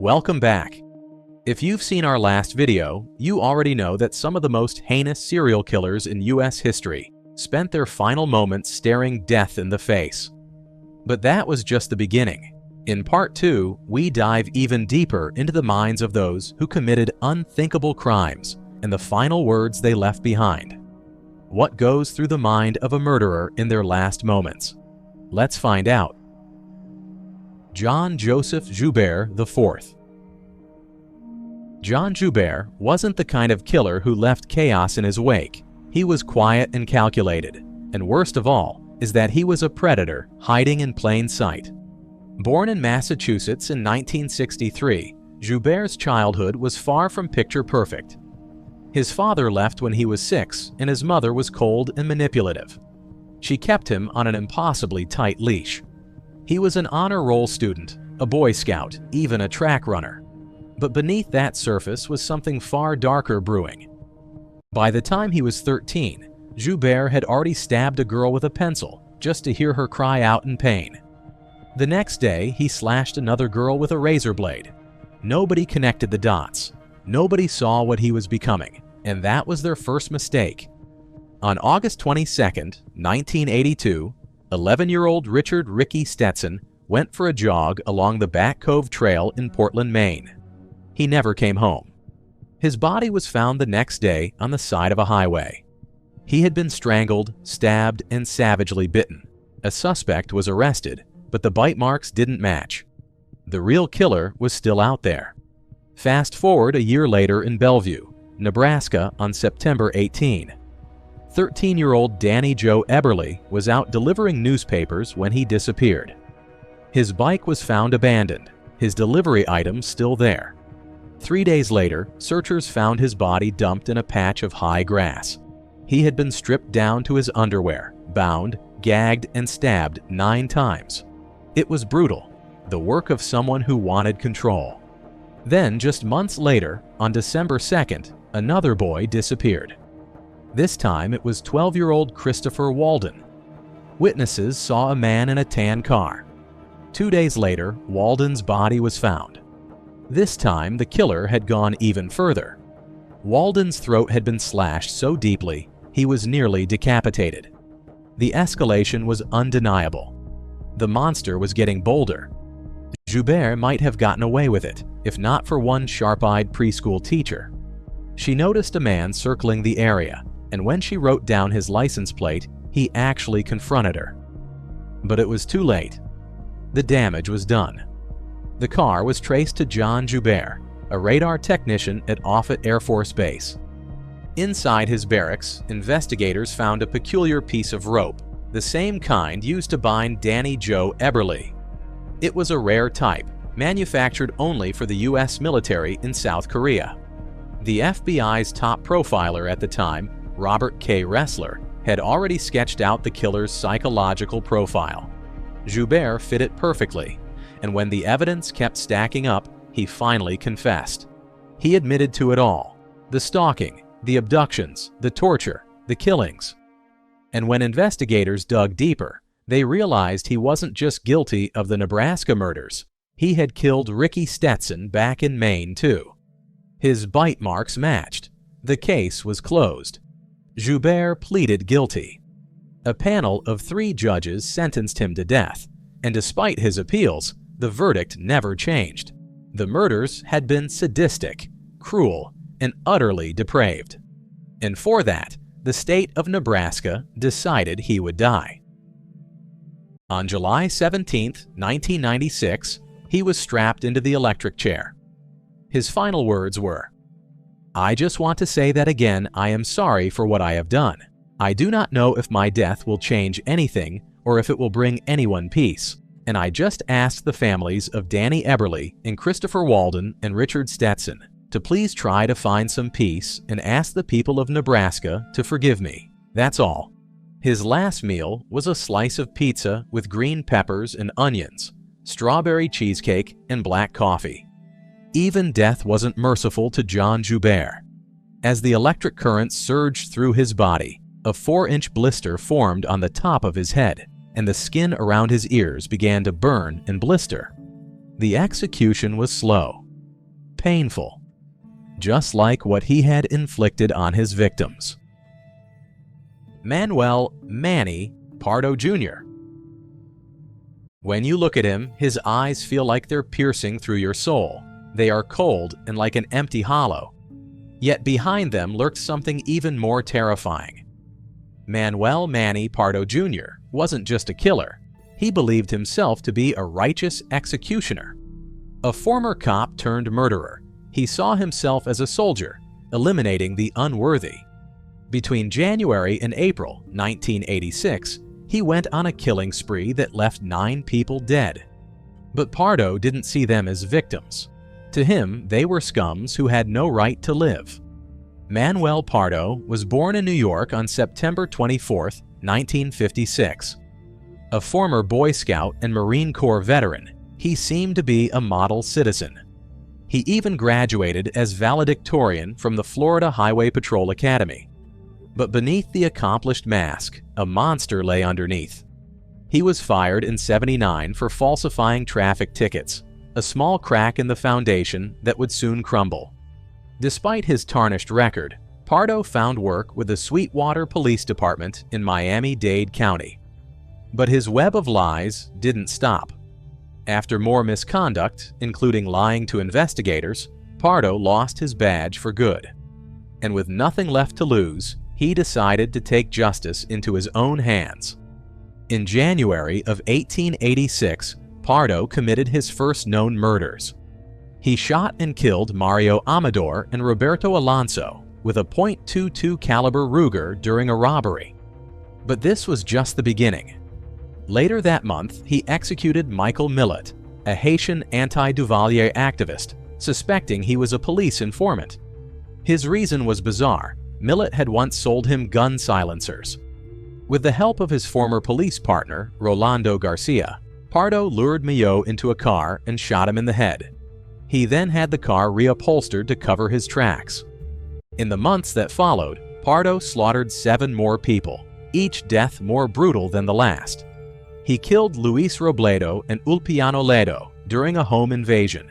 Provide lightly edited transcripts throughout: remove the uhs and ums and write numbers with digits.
Welcome back. If you've seen our last video, you already know that some of the most heinous serial killers in US history spent their final moments staring death in the face. But that was just the beginning. In part 2, we dive even deeper into the minds of those who committed unthinkable crimes and the final words they left behind. What goes through the mind of a murderer in their last moments? Let's find out. John Joseph Joubert IV. John Joubert wasn't the kind of killer who left chaos in his wake. He was quiet and calculated, and worst of all is that he was a predator hiding in plain sight. Born in Massachusetts in 1963, Joubert's childhood was far from picture perfect. His father left when he was 6, and his mother was cold and manipulative. She kept him on an impossibly tight leash. He was an honor roll student, a Boy Scout, even a track runner. But beneath that surface was something far darker brewing. By the time he was 13, Joubert had already stabbed a girl with a pencil just to hear her cry out in pain. The next day, he slashed another girl with a razor blade. Nobody connected the dots. Nobody saw what he was becoming, and that was their first mistake. On August 22, 1982, 11-year-old Richard "Ricky" Stetson went for a jog along the Back Cove Trail in Portland, Maine. He never came home. His body was found the next day on the side of a highway. He had been strangled, stabbed, and savagely bitten. A suspect was arrested, but the bite marks didn't match. The real killer was still out there. Fast forward a year later in Bellevue, Nebraska on September 18. 13-year-old Danny Joe Eberly was out delivering newspapers when he disappeared. His bike was found abandoned, his delivery items still there. 3 days later, searchers found his body dumped in a patch of high grass. He had been stripped down to his underwear, bound, gagged, and stabbed 9 times. It was brutal, the work of someone who wanted control. Then, just months later, on December 2nd, another boy disappeared. This time it was 12-year-old Christopher Walden. Witnesses saw a man in a tan car. 2 days later, Walden's body was found. This time, the killer had gone even further. Walden's throat had been slashed so deeply, he was nearly decapitated. The escalation was undeniable. The monster was getting bolder. Joubert might have gotten away with it, if not for one sharp-eyed preschool teacher. She noticed a man circling the area, and when she wrote down his license plate, he actually confronted her. But it was too late. The damage was done. The car was traced to John Joubert, a radar technician at Offutt Air Force Base. Inside his barracks, investigators found a peculiar piece of rope, the same kind used to bind Danny Joe Eberly. It was a rare type, manufactured only for the US military in South Korea. The FBI's top profiler at the time, Robert K. Ressler, had already sketched out the killer's psychological profile. Joubert fit it perfectly, and when the evidence kept stacking up, he finally confessed. He admitted to it all: the stalking, the abductions, the torture, the killings. And when investigators dug deeper, they realized he wasn't just guilty of the Nebraska murders. He had killed Ricky Stetson back in Maine, too. His bite marks matched. The case was closed. Joubert pleaded guilty. A panel of 3 judges sentenced him to death, and despite his appeals, the verdict never changed. The murders had been sadistic, cruel, and utterly depraved. And for that, the state of Nebraska decided he would die. On July 17, 1996, he was strapped into the electric chair. His final words were, "I just want to say that again, I am sorry for what I have done. I do not know if my death will change anything or if it will bring anyone peace. And I just asked the families of Danny Eberly and Christopher Walden and Richard Stetson to please try to find some peace and ask the people of Nebraska to forgive me. That's all." His last meal was a slice of pizza with green peppers and onions, strawberry cheesecake, and black coffee. Even death wasn't merciful to John Joubert. As the electric current surged through his body, a 4-inch blister formed on the top of his head, and the skin around his ears began to burn and blister. The execution was slow. painful, just like what he had inflicted on his victims. Manuel "Manny" Pardo Jr. When you look at him, his eyes feel like they're piercing through your soul. They are cold and like an empty hollow. Yet behind them lurked something even more terrifying. Manuel "Manny" Pardo Jr. wasn't just a killer. He believed himself to be a righteous executioner. A former cop turned murderer, he saw himself as a soldier, eliminating the unworthy. Between January and April 1986, he went on a killing spree that left 9 people dead. But Pardo didn't see them as victims. To him, they were scums who had no right to live. Manuel Pardo was born in New York on September 24, 1956. A former Boy Scout and Marine Corps veteran, he seemed to be a model citizen. He even graduated as valedictorian from the Florida Highway Patrol Academy. But beneath the accomplished mask, a monster lay underneath. He was fired in '79 for falsifying traffic tickets, a small crack in the foundation that would soon crumble. Despite his tarnished record, Pardo found work with the Sweetwater Police Department in Miami-Dade County. But his web of lies didn't stop. After more misconduct, including lying to investigators, Pardo lost his badge for good. And with nothing left to lose, he decided to take justice into his own hands. In January of 1886, Pardo committed his first known murders. He shot and killed Mario Amador and Roberto Alonso with a .22 caliber Ruger during a robbery. But this was just the beginning. Later that month, he executed Michael Millet, a Haitian anti-Duvalier activist, suspecting he was a police informant. His reason was bizarre. Millet had once sold him gun silencers. With the help of his former police partner, Rolando Garcia, Pardo lured Millet into a car and shot him in the head. He then had the car reupholstered to cover his tracks. In the months that followed, Pardo slaughtered 7 more people, each death more brutal than the last. He killed Luis Robledo and Ulpiano Ledo during a home invasion.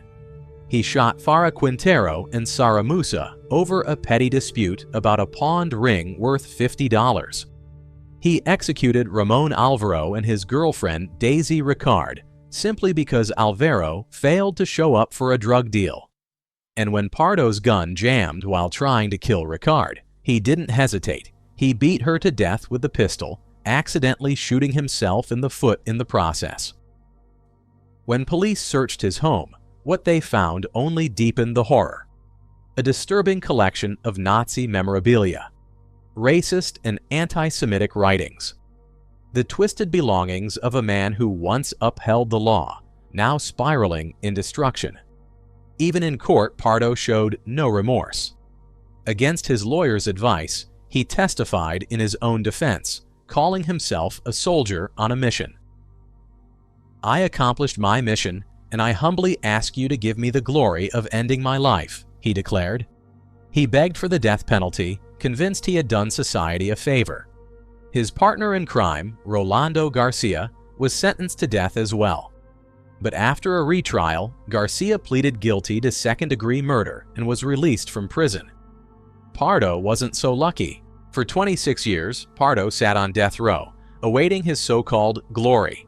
He shot Farah Quintero and Sara Musa over a petty dispute about a pawned ring worth $50. He executed Ramon Alvaro and his girlfriend Daisy Ricard simply because Alvaro failed to show up for a drug deal. And when Pardo's gun jammed while trying to kill Ricard, he didn't hesitate. He beat her to death with the pistol, accidentally shooting himself in the foot in the process. When police searched his home, what they found only deepened the horror. A disturbing collection of Nazi memorabilia, racist and anti-Semitic writings, the twisted belongings of a man who once upheld the law, now spiraling in destruction. Even in court, Pardo showed no remorse. Against his lawyer's advice, he testified in his own defense, calling himself a soldier on a mission. "I accomplished my mission, and I humbly ask you to give me the glory of ending my life," he declared. He begged for the death penalty, convinced he had done society a favor. His partner in crime, Rolando Garcia, was sentenced to death as well. But after a retrial, Garcia pleaded guilty to second-degree murder and was released from prison. Pardo wasn't so lucky. For 26 years, Pardo sat on death row, awaiting his so-called glory.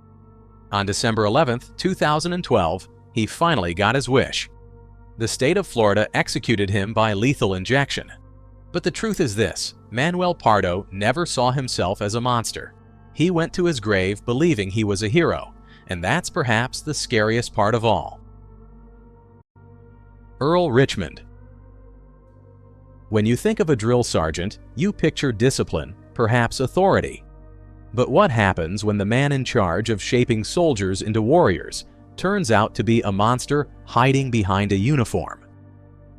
On December 11, 2012, he finally got his wish. The state of Florida executed him by lethal injection. But the truth is this: Manuel Pardo never saw himself as a monster. He went to his grave believing he was a hero, and that's perhaps the scariest part of all. Earl Richmond. When you think of a drill sergeant, you picture discipline, perhaps authority. But what happens when the man in charge of shaping soldiers into warriors turns out to be a monster hiding behind a uniform?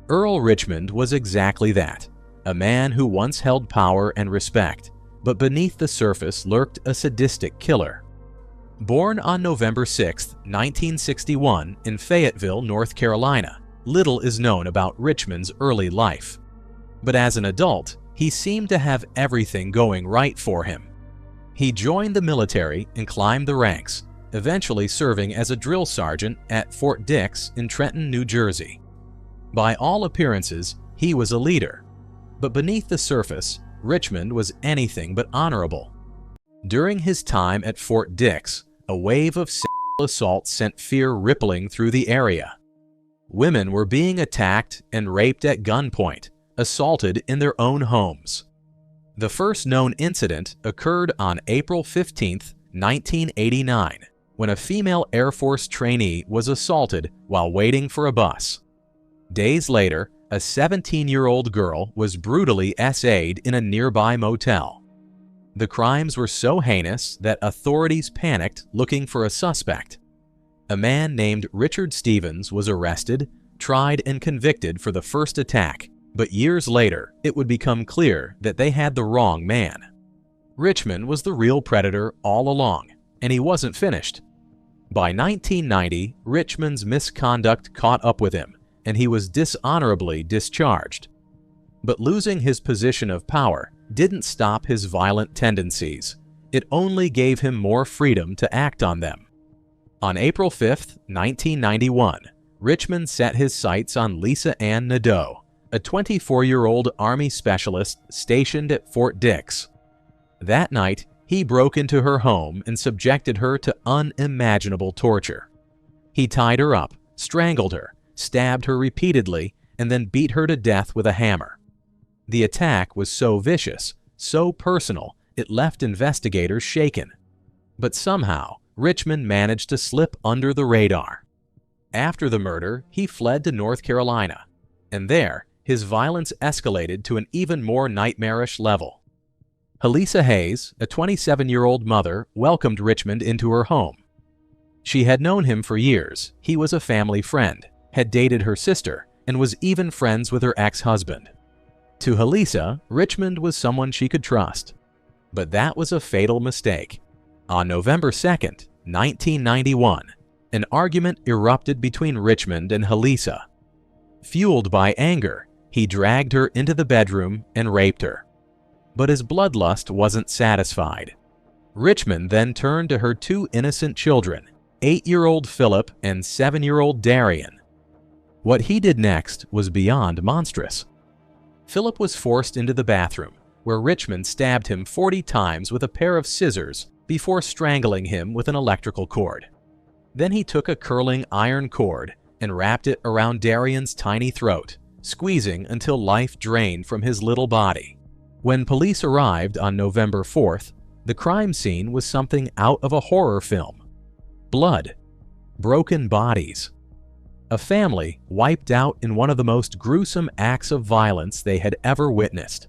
Earl Richmond was exactly that, a man who once held power and respect, but beneath the surface lurked a sadistic killer. Born on November 6, 1961 in Fayetteville, North Carolina, little is known about Richmond's early life. But as an adult, he seemed to have everything going right for him. He joined the military and climbed the ranks, eventually serving as a drill sergeant at Fort Dix in Trenton, New Jersey. By all appearances, he was a leader. But beneath the surface, Richmond was anything but honorable. During his time at Fort Dix, a wave of sexual assault sent fear rippling through the area. Women were being attacked and raped at gunpoint, assaulted in their own homes. The first known incident occurred on April 15, 1989, when a female Air Force trainee was assaulted while waiting for a bus. Days later, a 17-year-old girl was brutally SA'd in a nearby motel. The crimes were so heinous that authorities panicked looking for a suspect. A man named Richard Stevens was arrested, tried, and convicted for the first attack, but years later, it would become clear that they had the wrong man. Richmond was the real predator all along, and he wasn't finished. By 1990, Richmond's misconduct caught up with him, and he was dishonorably discharged. But losing his position of power didn't stop his violent tendencies. It only gave him more freedom to act on them. On April 5, 1991, Richmond set his sights on Lisa Ann Nadeau, a 24-year-old Army specialist stationed at Fort Dix. That night, he broke into her home and subjected her to unimaginable torture. He tied her up, strangled her, stabbed her repeatedly, and then beat her to death with a hammer. The attack was so vicious, so personal, it left investigators shaken. But somehow, Richmond managed to slip under the radar. After the murder, he fled to North Carolina, and there, his violence escalated to an even more nightmarish level. Halisa Hayes, a 27-year-old mother, welcomed Richmond into her home. She had known him for years. He was a family friend, had dated her sister, and was even friends with her ex-husband. To Halisa, Richmond was someone she could trust. But that was a fatal mistake. On November 2, 1991, an argument erupted between Richmond and Halisa. Fueled by anger, he dragged her into the bedroom and raped her. But his bloodlust wasn't satisfied. Richmond then turned to her two innocent children, 8-year-old Philip and 7-year-old Darian. What he did next was beyond monstrous. Philip was forced into the bathroom, where Richmond stabbed him 40 times with a pair of scissors before strangling him with an electrical cord. Then he took a curling iron cord and wrapped it around Darian's tiny throat, squeezing until life drained from his little body. When police arrived on November 4th, the crime scene was something out of a horror film. Blood. Broken bodies. A family wiped out in one of the most gruesome acts of violence they had ever witnessed.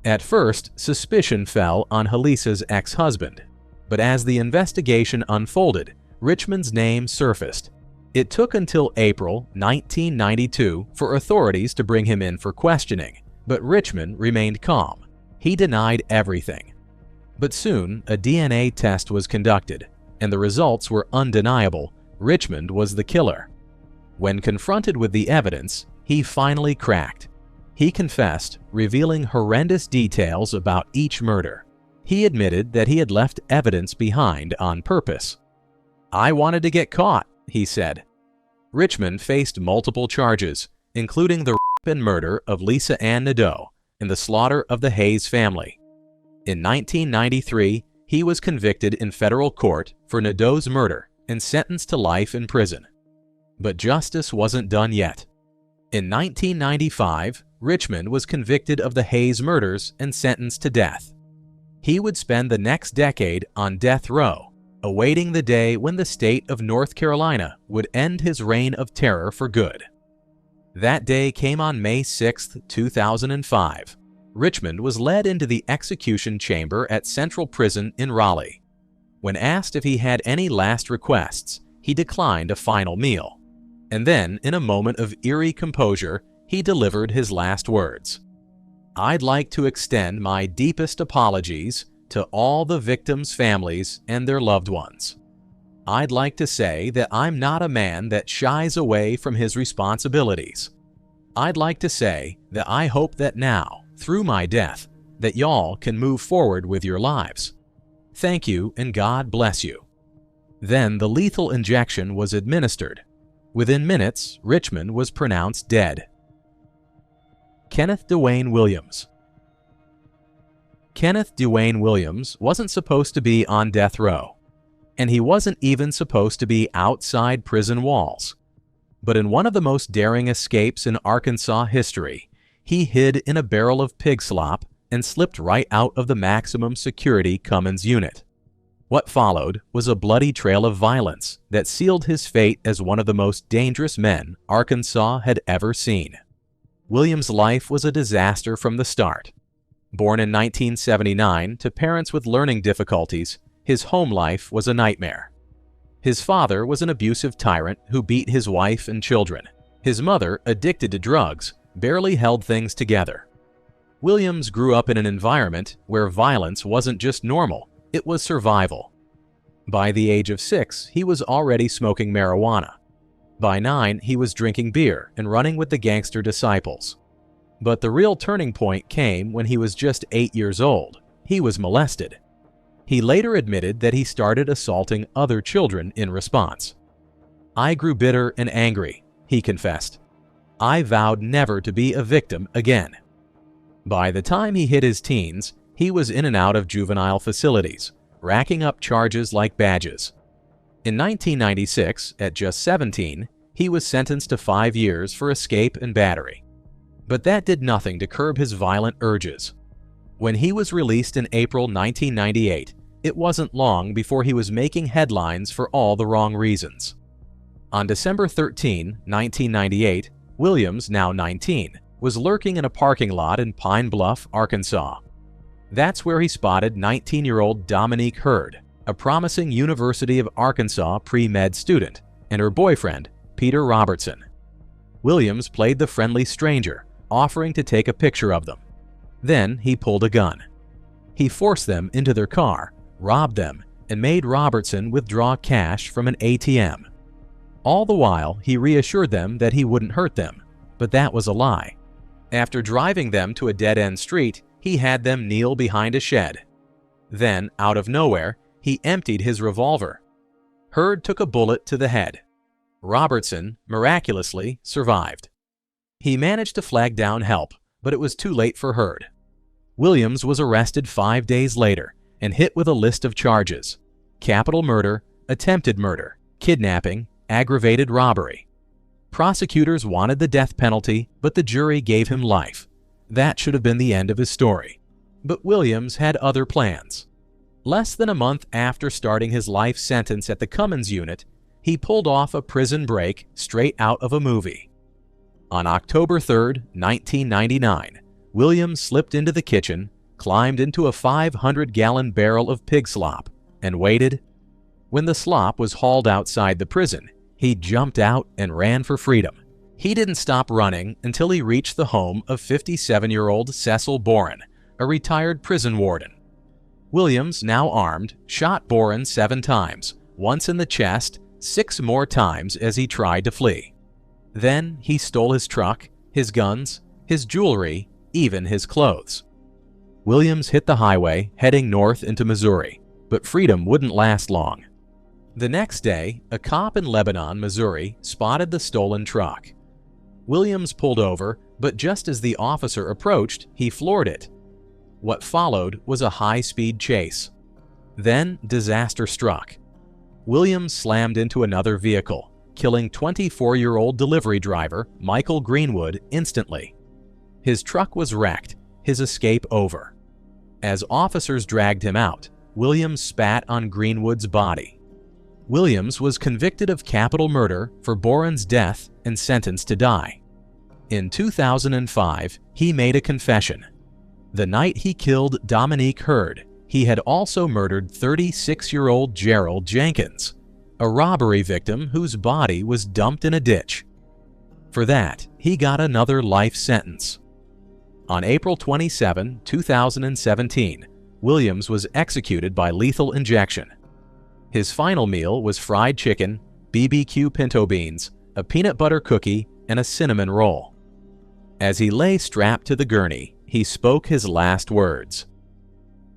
At first, suspicion fell on Halisa's ex-husband, but as the investigation unfolded, Richmond's name surfaced. It took until April 1992 for authorities to bring him in for questioning, but Richmond remained calm. He denied everything. But soon, a DNA test was conducted, and the results were undeniable. Richmond was the killer. When confronted with the evidence, he finally cracked. He confessed, revealing horrendous details about each murder. He admitted that he had left evidence behind on purpose. "I wanted to get caught," he said. Richmond faced multiple charges, including the rape and murder of Lisa Ann Nadeau and the slaughter of the Hayes family. In 1993, he was convicted in federal court for Nadeau's murder and sentenced to life in prison. But justice wasn't done yet. In 1995, Richmond was convicted of the Hayes murders and sentenced to death. He would spend the next decade on death row, awaiting the day when the state of North Carolina would end his reign of terror for good. That day came on May 6, 2005. Richmond was led into the execution chamber at Central Prison in Raleigh. When asked if he had any last requests, he declined a final meal. And then, in a moment of eerie composure, he delivered his last words. "I'd like to extend my deepest apologies to all the victims' families and their loved ones. I'd like to say that I'm not a man that shies away from his responsibilities. I'd like to say that I hope that now, through my death, that y'all can move forward with your lives. Thank you and God bless you." Then the lethal injection was administered. Within minutes, Richmond was pronounced dead. Kenneth DeWayne Williams. Kenneth DeWayne Williams wasn't supposed to be on death row, and he wasn't even supposed to be outside prison walls. But in one of the most daring escapes in Arkansas history, he hid in a barrel of pig slop and slipped right out of the maximum security Cummins unit. What followed was a bloody trail of violence that sealed his fate as one of the most dangerous men Arkansas had ever seen. Williams' life was a disaster from the start. Born in 1979 to parents with learning difficulties, his home life was a nightmare. His father was an abusive tyrant who beat his wife and children. His mother, addicted to drugs, barely held things together. Williams grew up in an environment where violence wasn't just normal, it was survival. By the age of 6, he was already smoking marijuana. By 9, he was drinking beer and running with the gangster disciples. But the real turning point came when he was just 8 years old. He was molested. He later admitted that he started assaulting other children in response. "I grew bitter and angry," he confessed. "I vowed never to be a victim again." By the time he hit his teens, he was in and out of juvenile facilities, racking up charges like badges. In 1996, at just 17, he was sentenced to 5 years for escape and battery. But that did nothing to curb his violent urges. When he was released in April 1998, it wasn't long before he was making headlines for all the wrong reasons. On December 13, 1998, Williams, now 19, was lurking in a parking lot in Pine Bluff, Arkansas. That's where he spotted 19-year-old Dominique Hurd, a promising University of Arkansas pre-med student, and her boyfriend, Peter Robertson. Williams played the friendly stranger, offering to take a picture of them. Then he pulled a gun. He forced them into their car, robbed them, and made Robertson withdraw cash from an ATM. All the while, he reassured them that he wouldn't hurt them, but that was a lie. After driving them to a dead-end street, he had them kneel behind a shed. Then, out of nowhere, he emptied his revolver. Hurd took a bullet to the head. Robertson, miraculously, survived. He managed to flag down help, but it was too late for Hurd. Williams was arrested 5 days later and hit with a list of charges: capital murder, attempted murder, kidnapping, aggravated robbery. Prosecutors wanted the death penalty, but the jury gave him life. That should have been the end of his story. But Williams had other plans. Less than a month after starting his life sentence at the Cummins unit, he pulled off a prison break straight out of a movie. On October 3, 1999, Williams slipped into the kitchen, climbed into a 500-gallon barrel of pig slop, and waited. When the slop was hauled outside the prison, he jumped out and ran for freedom. He didn't stop running until he reached the home of 57-year-old Cecil Boren, a retired prison warden. Williams, now armed, shot Boren 7 times, once in the chest, 6 more times as he tried to flee. Then he stole his truck, his guns, his jewelry, even his clothes. Williams hit the highway, heading north into Missouri, but freedom wouldn't last long. The next day, a cop in Lebanon, Missouri, spotted the stolen truck. Williams pulled over, but just as the officer approached, he floored it. What followed was a high-speed chase. Then disaster struck. Williams slammed into another vehicle, killing 24-year-old delivery driver Michael Greenwood instantly. His truck was wrecked, his escape over. As officers dragged him out, Williams spat on Greenwood's body. Williams was convicted of capital murder for Boren's death and sentenced to die. In 2005, he made a confession. The night he killed Dominique Hurd, he had also murdered 36-year-old Gerald Jenkins, a robbery victim whose body was dumped in a ditch. For that, he got another life sentence. On April 27, 2017, Williams was executed by lethal injection. His final meal was fried chicken, BBQ pinto beans, a peanut butter cookie, and a cinnamon roll. As he lay strapped to the gurney, he spoke his last words.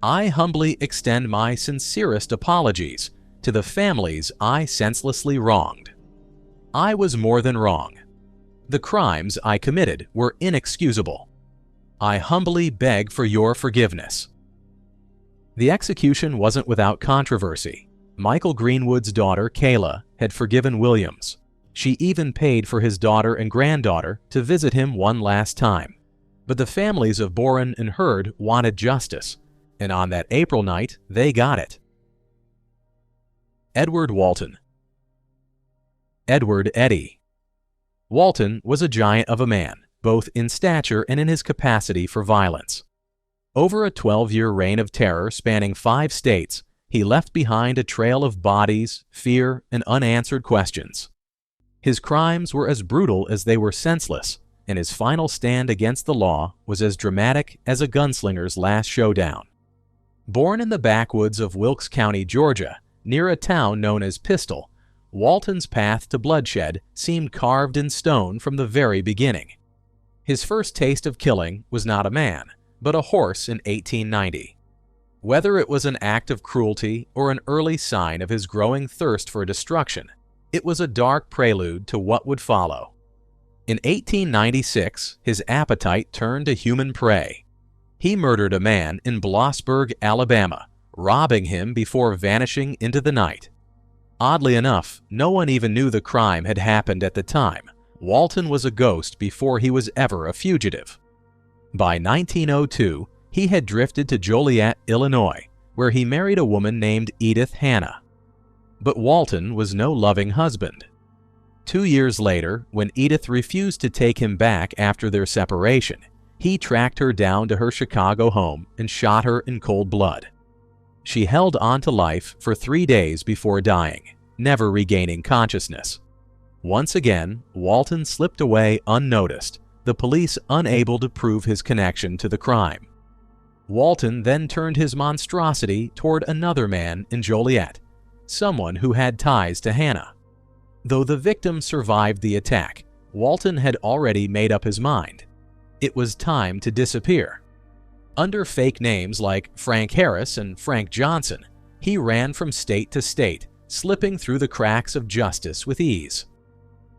"I humbly extend my sincerest apologies to the families I senselessly wronged." I was more than wrong. The crimes I committed were inexcusable. I humbly beg for your forgiveness." The execution wasn't without controversy. Michael Greenwood's daughter, Kayla, had forgiven Williams. She even paid for his daughter and granddaughter to visit him one last time. But the families of Boren and Hurd wanted justice, and on that April night, they got it. Edward Walton. Edward Eddy. Walton was a giant of a man, both in stature and in his capacity for violence. Over a 12-year reign of terror spanning 5 states, he left behind a trail of bodies, fear, and unanswered questions. His crimes were as brutal as they were senseless, and his final stand against the law was as dramatic as a gunslinger's last showdown. Born in the backwoods of Wilkes County, Georgia, near a town known as Pistol, Walton's path to bloodshed seemed carved in stone from the very beginning. His first taste of killing was not a man, but a horse in 1890. Whether it was an act of cruelty or an early sign of his growing thirst for destruction, it was a dark prelude to what would follow. In 1896, his appetite turned to human prey. He murdered a man in Blossburg, Alabama, robbing him before vanishing into the night. Oddly enough, no one even knew the crime had happened at the time. Walton was a ghost before he was ever a fugitive. By 1902, he had drifted to Joliet, Illinois, where he married a woman named Edith Hanna. But Walton was no loving husband. 2 years later, when Edith refused to take him back after their separation, he tracked her down to her Chicago home and shot her in cold blood. She held on to life for 3 days before dying, never regaining consciousness. Once again, Walton slipped away unnoticed, the police unable to prove his connection to the crime. Walton then turned his monstrosity toward another man in Joliet, someone who had ties to Hannah. Though the victim survived the attack, Walton had already made up his mind. It was time to disappear. Under fake names like Frank Harris and Frank Johnson, he ran from state to state, slipping through the cracks of justice with ease.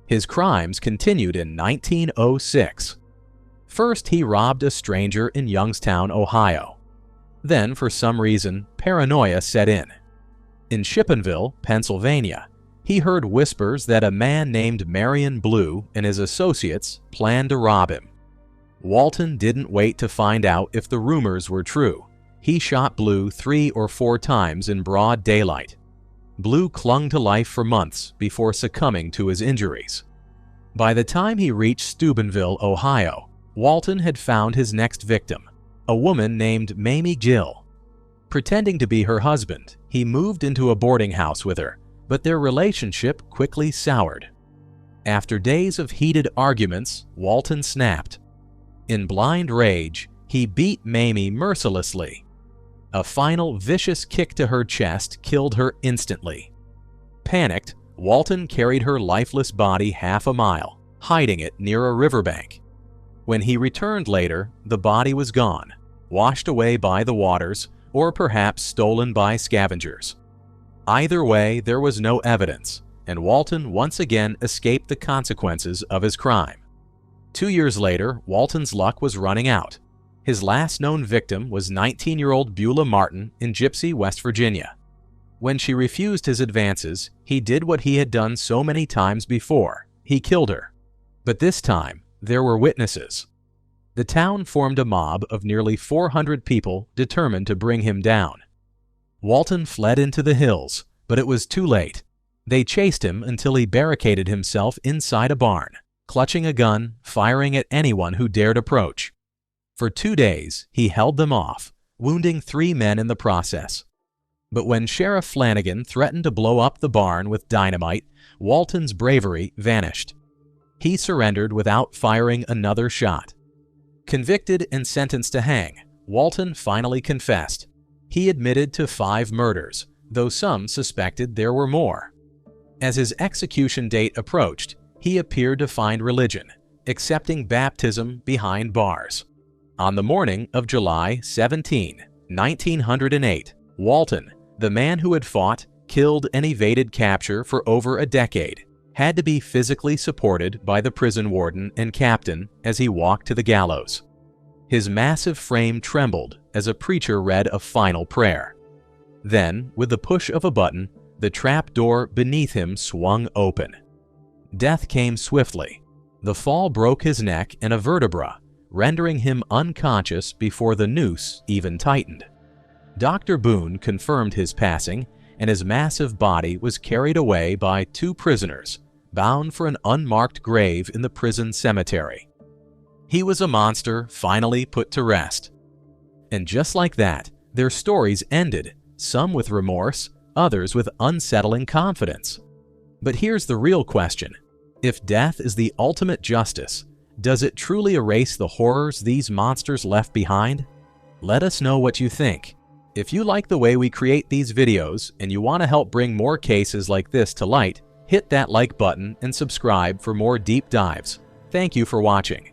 His crimes continued in 1906. First, he robbed a stranger in Youngstown, Ohio. Then, for some reason, paranoia set in. In Shippenville, Pennsylvania, he heard whispers that a man named Marion Blue and his associates planned to rob him. Walton didn't wait to find out if the rumors were true. He shot Blue 3 or 4 times in broad daylight. Blue clung to life for months before succumbing to his injuries. By the time he reached Steubenville, Ohio, Walton had found his next victim, a woman named Mamie Gill. Pretending to be her husband, he moved into a boarding house with her, but their relationship quickly soured. After days of heated arguments, Walton snapped. In blind rage, he beat Mamie mercilessly. A final vicious kick to her chest killed her instantly. Panicked, Walton carried her lifeless body half a mile, hiding it near a riverbank. When he returned later, the body was gone, washed away by the waters, or perhaps stolen by scavengers. Either way, there was no evidence, and Walton once again escaped the consequences of his crime. 2 years later, Walton's luck was running out. His last known victim was 19-year-old Beulah Martin in Gypsy, West Virginia. When she refused his advances, he did what he had done so many times before. He killed her. But this time, there were witnesses. The town formed a mob of nearly 400 people determined to bring him down. Walton fled into the hills, but it was too late. They chased him until he barricaded himself inside a barn, clutching a gun, firing at anyone who dared approach. For 2 days, he held them off, wounding 3 men in the process. But when Sheriff Flanagan threatened to blow up the barn with dynamite, Walton's bravery vanished. He surrendered without firing another shot. Convicted and sentenced to hang, Walton finally confessed. He admitted to 5 murders, though some suspected there were more. As his execution date approached, he appeared to find religion, accepting baptism behind bars. On the morning of July 17, 1908, Walton, the man who had fought, killed, and evaded capture for over a decade, had to be physically supported by the prison warden and captain as he walked to the gallows. His massive frame trembled as a preacher read a final prayer. Then, with the push of a button, the trap door beneath him swung open. Death came swiftly. The fall broke his neck and a vertebra, rendering him unconscious before the noose even tightened. Dr. Boone confirmed his passing, and his massive body was carried away by 2 prisoners, bound for an unmarked grave in the prison cemetery. He was a monster finally put to rest. And just like that, their stories ended, some with remorse, others with unsettling confidence. But here's the real question. If death is the ultimate justice, does it truly erase the horrors these monsters left behind? Let us know what you think. If you like the way we create these videos and you want to help bring more cases like this to light, hit that like button and subscribe for more deep dives. Thank you for watching.